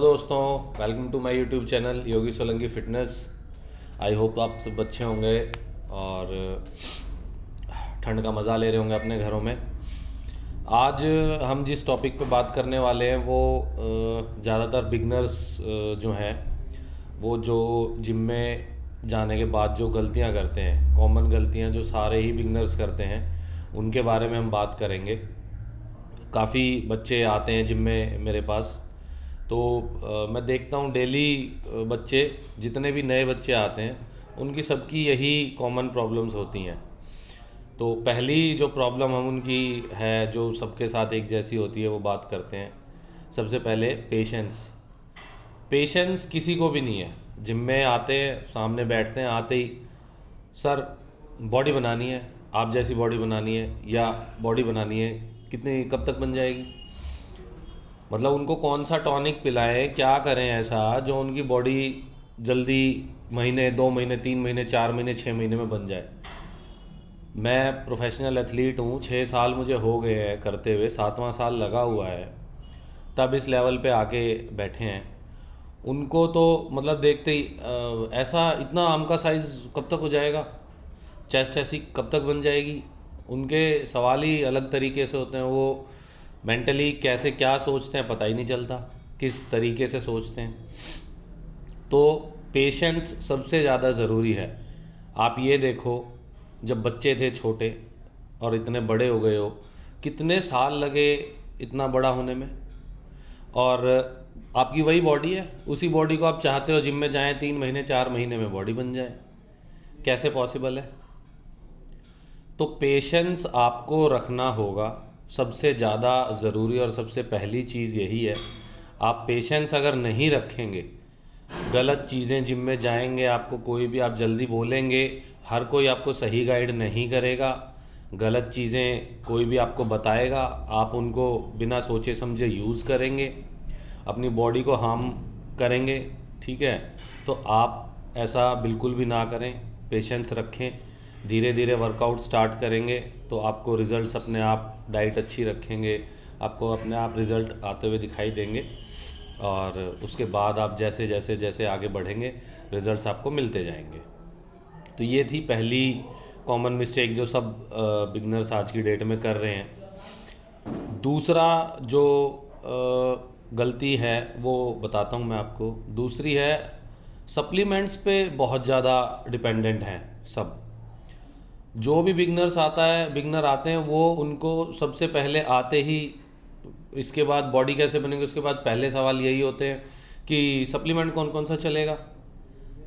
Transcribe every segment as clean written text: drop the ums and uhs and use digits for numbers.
Hello दोस्तों, welcome to my YouTube channel Yogi Solanki fitness. I hope आप सब अच्छे होंगे और ठंड का मज़ा ले रहे होंगे अपने घरों में। आज हम जिस टॉपिक पे बात करने वाले हैं वो ज़्यादातर बिगनर्स जो हैं वो जो जिम में जाने के बाद जो गलतियां करते हैं, कॉमन गलतियां जो सारे ही बिगनर्स करते हैं, उनके बारे में हम बात करेंगे। काफ़ी बच्चे आते हैं जिम में मेरे पास, तो मैं देखता हूँ डेली बच्चे जितने भी नए बच्चे आते हैं उनकी सबकी यही कॉमन प्रॉब्लम्स होती हैं। तो पहली जो प्रॉब्लम हम उनकी है जो सबके साथ एक जैसी होती है वो बात करते हैं। सबसे पहले पेशेंस। पेशेंस किसी को भी नहीं है। जिम में आते हैं, सामने बैठते हैं, आते ही सर बॉडी बनानी है, आप जैसी बॉडी बनानी है या बॉडी बनानी है, कितनी कब तक बन जाएगी। मतलब उनको कौन सा टॉनिक पिलाएं, क्या करें ऐसा जो उनकी बॉडी जल्दी महीने 2 महीने 3 महीने 4 महीने 6 महीने में बन जाए। मैं प्रोफेशनल एथलीट हूँ, 6 साल मुझे हो गए हैं करते हुए, 7वां साल लगा हुआ है, तब इस लेवल पे आके बैठे हैं। उनको तो मतलब देखते ही ऐसा इतना आम का साइज़ कब तक हो जाएगा, चेस्ट ऐसी कब तक बन जाएगी। उनके सवाल ही अलग तरीके से होते हैं। वो मेंटली कैसे क्या सोचते हैं पता ही नहीं चलता, किस तरीके से सोचते हैं। तो पेशेंस सबसे ज़्यादा ज़रूरी है। आप ये देखो, जब बच्चे थे छोटे और इतने बड़े हो गए हो, कितने साल लगे इतना बड़ा होने में, और आपकी वही बॉडी है। उसी बॉडी को आप चाहते हो जिम में जाएं 3 महीने 4 महीने में बॉडी बन जाए, कैसे पॉसिबल है। तो पेशेंस आपको रखना होगा, सबसे ज़्यादा ज़रूरी और सबसे पहली चीज़ यही है। आप पेशेंस अगर नहीं रखेंगे, गलत चीज़ें जिम में जाएंगे, आपको कोई भी आप जल्दी बोलेंगे, हर कोई आपको सही गाइड नहीं करेगा, गलत चीज़ें कोई भी आपको बताएगा, आप उनको बिना सोचे समझे यूज़ करेंगे, अपनी बॉडी को हार्म करेंगे। ठीक है, तो आप ऐसा बिल्कुल भी ना करें, पेशेंस रखें। धीरे धीरे वर्कआउट स्टार्ट करेंगे तो आपको रिज़ल्ट्स अपने आप, डाइट अच्छी रखेंगे, आपको अपने आप रिज़ल्ट आते हुए दिखाई देंगे। और उसके बाद आप जैसे जैसे जैसे आगे बढ़ेंगे रिज़ल्ट्स आपको मिलते जाएंगे। तो ये थी पहली कॉमन मिस्टेक जो सब बिगनर्स आज की डेट में कर रहे हैं। दूसरा जो गलती है वो बताता हूँ मैं आपको। दूसरी है, सप्लीमेंट्स पे बहुत ज़्यादा डिपेंडेंट हैं सब। जो भी बिगनर आते हैं वो उनको सबसे पहले आते ही, इसके बाद बॉडी कैसे बनेगी, उसके बाद पहले सवाल यही होते हैं कि सप्लीमेंट कौन कौन सा चलेगा।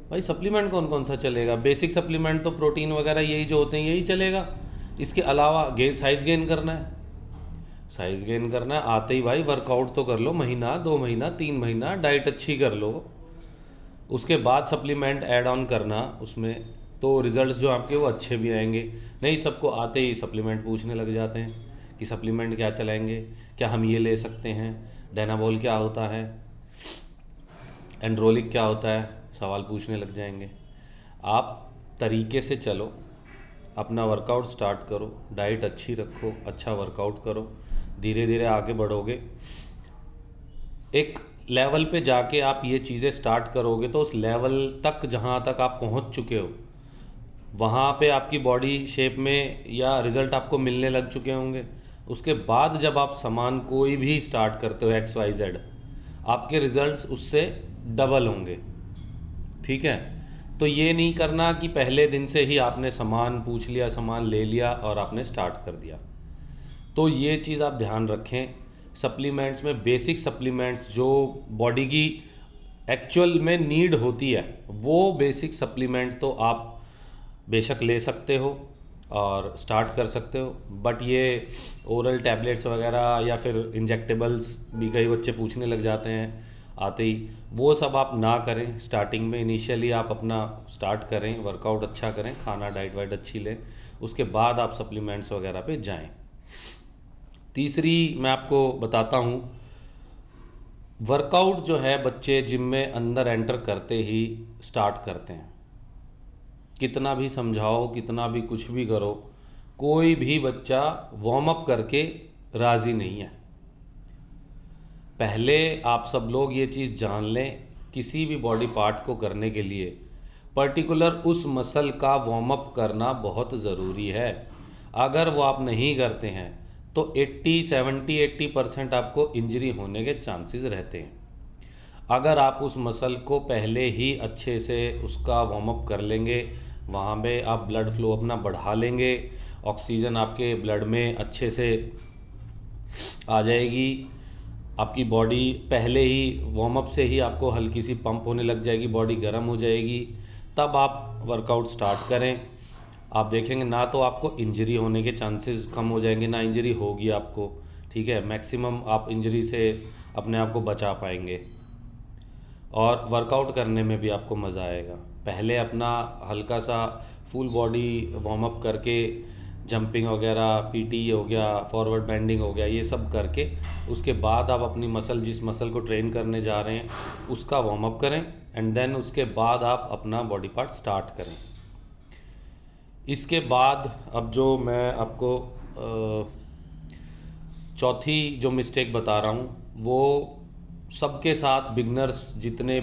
भाई सप्लीमेंट कौन कौन सा चलेगा, बेसिक सप्लीमेंट तो प्रोटीन वगैरह यही जो होते हैं यही चलेगा। इसके अलावा साइज़ गेन करना है, साइज़ गेन करना है, आते ही भाई वर्कआउट तो कर लो, महीना 2 महीना 3 महीना डाइट अच्छी कर लो, उसके बाद सप्लीमेंट ऐड ऑन करना उसमें, तो रिज़ल्ट्स जो आपके वो अच्छे भी आएंगे। नहीं, सबको आते ही सप्लीमेंट पूछने लग जाते हैं कि सप्लीमेंट क्या चलाएंगे, क्या हम ये ले सकते हैं, डायनाबॉल क्या होता है, एंड्रोलिक क्या होता है, सवाल पूछने लग जाएंगे। आप तरीके से चलो, अपना वर्कआउट स्टार्ट करो, डाइट अच्छी रखो, अच्छा वर्कआउट करो, धीरे धीरे आगे बढ़ोगे। एक लेवल पे जाके आप ये चीज़ें स्टार्ट करोगे तो उस लेवल तक जहाँ तक आप पहुँच चुके हो वहाँ पे आपकी बॉडी शेप में या रिज़ल्ट आपको मिलने लग चुके होंगे। उसके बाद जब आप सामान कोई भी स्टार्ट करते हो XYZ, आपके रिज़ल्ट्स उससे डबल होंगे। ठीक है, तो ये नहीं करना कि पहले दिन से ही आपने सामान पूछ लिया, सामान ले लिया और आपने स्टार्ट कर दिया। तो ये चीज़ आप ध्यान रखें। सप्लीमेंट्स में बेसिक सप्लीमेंट्स जो बॉडी की एक्चुअल में नीड होती है, वो बेसिक सप्लीमेंट तो आप बेशक ले सकते हो और स्टार्ट कर सकते हो, बट ये ओरल टैबलेट्स वगैरह या फिर इंजेक्टेबल्स भी कई बच्चे पूछने लग जाते हैं आते ही, वो सब आप ना करें। स्टार्टिंग में इनिशियली आप अपना स्टार्ट करें, वर्कआउट अच्छा करें, खाना डाइट वाइट अच्छी लें, उसके बाद आप सप्लीमेंट्स वगैरह पे जाएं। तीसरी मैं आपको बताता हूँ, वर्कआउट जो है बच्चे जिम में अंदर एंटर करते ही स्टार्ट करते हैं। कितना भी समझाओ, कितना भी कुछ भी करो, कोई भी बच्चा वार्म अप करके राज़ी नहीं है। पहले आप सब लोग ये चीज़ जान लें, किसी भी बॉडी पार्ट को करने के लिए पर्टिकुलर उस मसल का वार्म अप करना बहुत ज़रूरी है। अगर वो आप नहीं करते हैं तो 80% आपको इंजरी होने के चांसेस रहते हैं। अगर आप उस मसल को पहले ही अच्छे से उसका वार्म अप कर लेंगे, वहाँ पे आप ब्लड फ्लो अपना बढ़ा लेंगे, ऑक्सीजन आपके ब्लड में अच्छे से आ जाएगी, आपकी बॉडी पहले ही वार्म अप से ही आपको हल्की सी पंप होने लग जाएगी, बॉडी गर्म हो जाएगी, तब आप वर्कआउट स्टार्ट करें। आप देखेंगे ना तो आपको इंजरी होने के चांसेस कम हो जाएंगे, ना इंजरी होगी आपको। ठीक है, मैक्सिमम आप इंजरी से अपने आप को बचा पाएंगे और वर्कआउट करने में भी आपको मज़ा आएगा। पहले अपना हल्का सा फुल बॉडी वार्म अप करके, जंपिंग वगैरह, पीटी हो गया, फॉरवर्ड बेंडिंग हो गया, ये सब करके उसके बाद आप अपनी मसल, जिस मसल को ट्रेन करने जा रहे हैं उसका वार्म अप करें, एंड देन उसके बाद आप अपना बॉडी पार्ट स्टार्ट करें। इसके बाद अब जो मैं आपको चौथी जो मिस्टेक बता रहा हूँ वो सबके साथ, बिगनर्स जितनी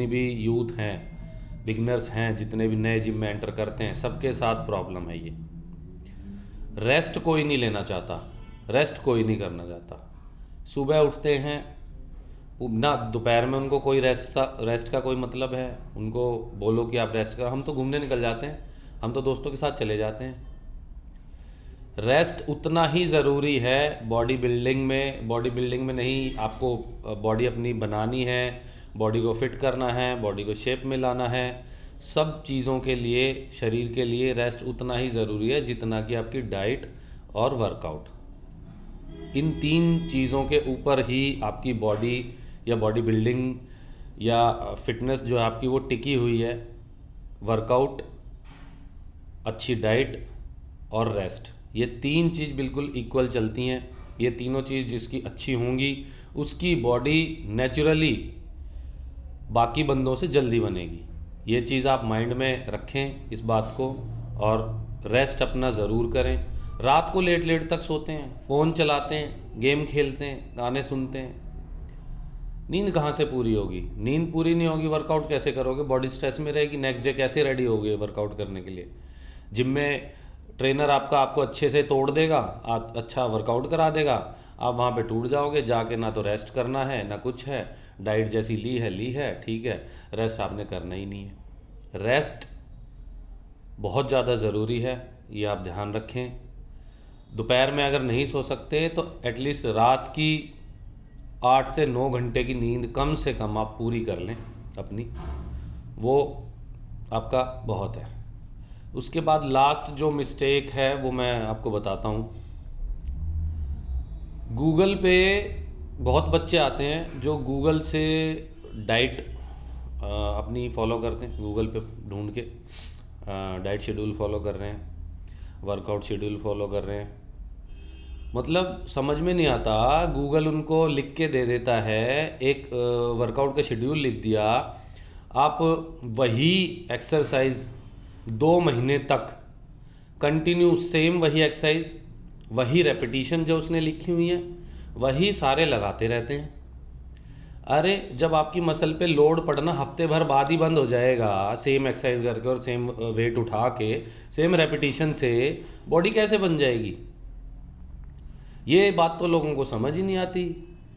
भी यूथ हैं, बिगनर्स हैं, जितने भी नए जिम में एंटर करते हैं, सबके साथ प्रॉब्लम है ये। रेस्ट कोई नहीं लेना चाहता, रेस्ट कोई नहीं करना चाहता। सुबह उठते हैं ना, दोपहर में उनको कोई रेस्ट का कोई मतलब है? उनको बोलो कि आप रेस्ट कर, हम तो घूमने निकल जाते हैं, हम तो दोस्तों के साथ चले जाते हैं। रेस्ट उतना ही ज़रूरी है बॉडी बिल्डिंग में नहीं, आपको बॉडी अपनी बनानी है, बॉडी को फिट करना है, बॉडी को शेप में लाना है, सब चीज़ों के लिए, शरीर के लिए रेस्ट उतना ही ज़रूरी है जितना कि आपकी डाइट और वर्कआउट। इन 3 चीज़ों के ऊपर ही आपकी बॉडी या बॉडी बिल्डिंग या फिटनेस जो है आपकी वो टिकी हुई है। वर्कआउट, अच्छी डाइट और रेस्ट, ये 3 चीज़ बिल्कुल इक्वल चलती हैं। ये तीनों चीज़ जिसकी अच्छी होंगी उसकी बॉडी नेचुरली बाकी बंदों से जल्दी बनेगी। ये चीज़ आप माइंड में रखें इस बात को, और रेस्ट अपना ज़रूर करें। रात को लेट लेट तक सोते हैं, फ़ोन चलाते हैं, गेम खेलते हैं, गाने सुनते हैं, नींद कहाँ से पूरी होगी? नींद पूरी नहीं होगी, वर्कआउट कैसे करोगे? बॉडी स्ट्रेस में रहेगी, नेक्स्ट डे कैसे रेडी होगे वर्कआउट करने के लिए? जिम में ट्रेनर आपको अच्छे से तोड़ देगा, अच्छा वर्कआउट करा देगा, आप वहाँ पे टूट जाओगे जाके। ना तो रेस्ट करना है ना कुछ है, डाइट जैसी ली है ठीक है, रेस्ट आपने करना ही नहीं है। रेस्ट बहुत ज़्यादा ज़रूरी है, ये आप ध्यान रखें। दोपहर में अगर नहीं सो सकते तो एटलीस्ट रात की 8 से 9 घंटे की नींद कम से कम आप पूरी कर लें अपनी, वो आपका बहुत है। उसके बाद लास्ट जो मिस्टेक है वो मैं आपको बताता हूँ। गूगल पे बहुत बच्चे आते हैं जो गूगल से डाइट अपनी फॉलो करते हैं, गूगल पे ढूंढ के डाइट शेड्यूल फॉलो कर रहे हैं, वर्कआउट शेड्यूल फॉलो कर रहे हैं। मतलब समझ में नहीं आता, गूगल उनको लिख के दे देता है, एक वर्कआउट का शेड्यूल लिख दिया, आप वही एक्सरसाइज 2 महीने तक कंटिन्यू, सेम वही एक्सरसाइज, वही रेपिटेशन जो उसने लिखी हुई है वही सारे लगाते रहते हैं। अरे जब आपकी मसल पे लोड पड़ना हफ्ते भर बाद ही बंद हो जाएगा, सेम एक्सरसाइज करके और सेम वेट उठा के सेम रेपिटेशन से बॉडी कैसे बन जाएगी? ये बात तो लोगों को समझ ही नहीं आती।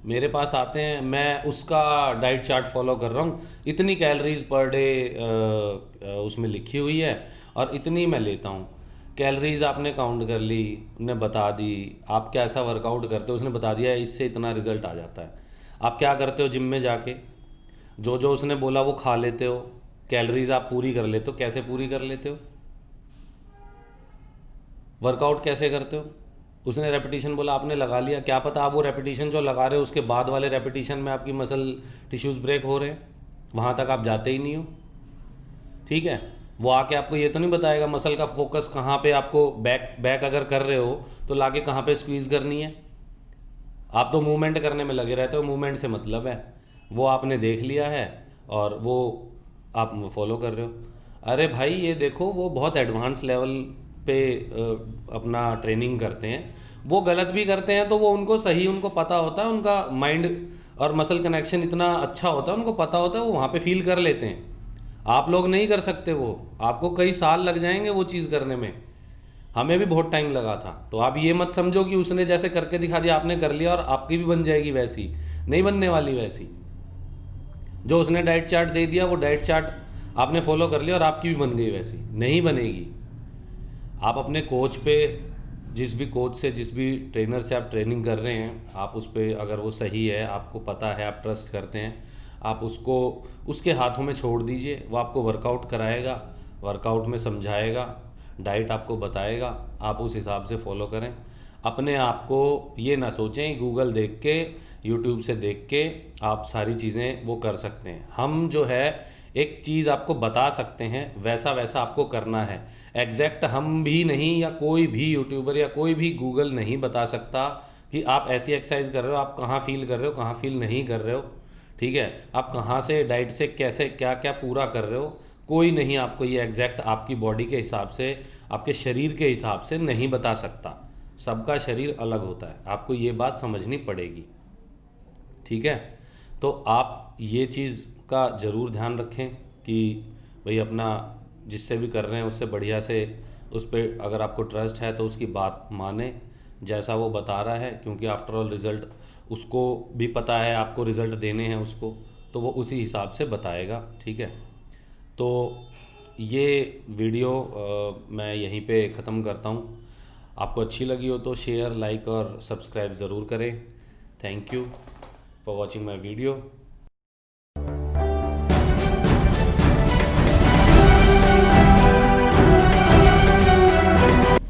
मेरे पास आते हैं, मैं उसका डाइट चार्ट फॉलो कर रहा हूँ, इतनी कैलोरीज पर डे उसमें लिखी हुई है और इतनी मैं लेता हूँ। कैलोरीज आपने काउंट कर ली, उन्हें बता दी, आप कैसा वर्कआउट करते हो उसने बता दिया, इससे इतना रिजल्ट आ जाता है। आप क्या करते हो जिम में जाके, जो जो उसने बोला वो खा लेते हो, कैलोरीज आप पूरी कर लेते हो। कैसे पूरी कर लेते हो? वर्कआउट कैसे करते हो? उसने रेपिटेशन बोला, आपने लगा लिया, क्या पता आप वो रेपिटेशन जो लगा रहे हो उसके बाद वाले रेपिटेशन में आपकी मसल टिश्यूज़ ब्रेक हो रहे हैं, वहाँ तक आप जाते ही नहीं हो। ठीक है, वो आके आपको ये तो नहीं बताएगा मसल का फोकस कहाँ पे, आपको बैक अगर कर रहे हो तो लाके कहाँ पे स्क्वीज़ करनी है। आप तो मूवमेंट करने में लगे रहते हो, मूवमेंट से मतलब है, वो आपने देख लिया है और वो आप फॉलो कर रहे हो। अरे भाई ये देखो, वो बहुत एडवांस लेवल पे अपना ट्रेनिंग करते हैं, वो गलत भी करते हैं तो वो उनको सही, उनको पता होता है, उनका माइंड और मसल कनेक्शन इतना अच्छा होता है, उनको पता होता है, वो वहाँ पे फील कर लेते हैं। आप लोग नहीं कर सकते वो, आपको कई साल लग जाएंगे वो चीज़ करने में। हमें भी बहुत टाइम लगा था। तो आप ये मत समझो कि उसने जैसे करके दिखा दिया आपने कर लिया और आपकी भी बन जाएगी वैसी, नहीं बनने वाली वैसी। जो उसने डाइट चार्ट दे दिया वो डाइट चार्ट आपने फॉलो कर लिया और आपकी भी बन गई वैसी, नहीं बनेगी। आप अपने कोच पे, जिस भी कोच से, जिस भी ट्रेनर से आप ट्रेनिंग कर रहे हैं, आप उस पर, अगर वो सही है, आपको पता है, आप ट्रस्ट करते हैं, आप उसको उसके हाथों में छोड़ दीजिए। वो आपको वर्कआउट कराएगा, वर्कआउट में समझाएगा, डाइट आपको बताएगा, आप उस हिसाब से फॉलो करें। अपने आप को ये ना सोचें गूगल देख के, यूट्यूब से देख के आप सारी चीज़ें वो कर सकते हैं। हम जो है एक चीज़ आपको बता सकते हैं, वैसा वैसा आपको करना है। एग्जैक्ट हम भी नहीं, या कोई भी यूट्यूबर या कोई भी गूगल नहीं बता सकता कि आप ऐसी एक्सरसाइज कर रहे हो, आप कहाँ फील कर रहे हो, कहाँ फील नहीं कर रहे हो, ठीक है, आप कहाँ से डाइट से कैसे क्या क्या पूरा कर रहे हो। कोई नहीं आपको ये एग्जैक्ट आपकी बॉडी के हिसाब से, आपके शरीर के हिसाब से नहीं बता सकता। सबका शरीर अलग होता है, आपको ये बात समझनी पड़ेगी, ठीक है। तो आप ये चीज़ का ज़रूर ध्यान रखें कि भाई अपना जिससे भी कर रहे हैं उससे बढ़िया से, उस पर अगर आपको ट्रस्ट है तो उसकी बात माने जैसा वो बता रहा है, क्योंकि आफ्टर ऑल रिज़ल्ट उसको भी पता है, आपको रिज़ल्ट देने हैं उसको, तो वो उसी हिसाब से बताएगा, ठीक है। तो ये वीडियो मैं यहीं पे ख़त्म करता हूँ। आपको अच्छी लगी हो तो शेयर, लाइक और सब्सक्राइब ज़रूर करें। Thank you for watching my video.